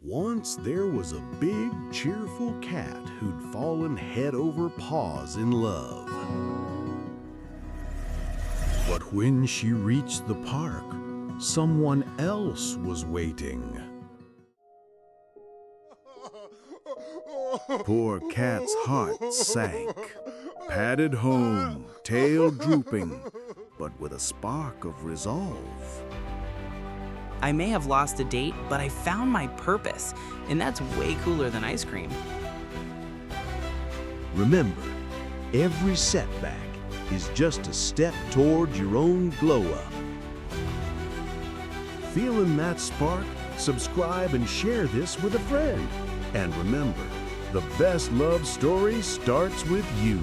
Once there was a big, cheerful cat who'd fallen head over paws in love. But when she reached the park, someone else was waiting. Poor Cat's heart sank. Padded home, tail drooping, but with a spark of resolve. I may have lost a date, but I found my purpose, and that's way cooler than ice cream. Remember, every setback is just a step toward your own glow-up. Feeling that spark? Subscribe and share this with a friend. And remember, the best love story starts with you.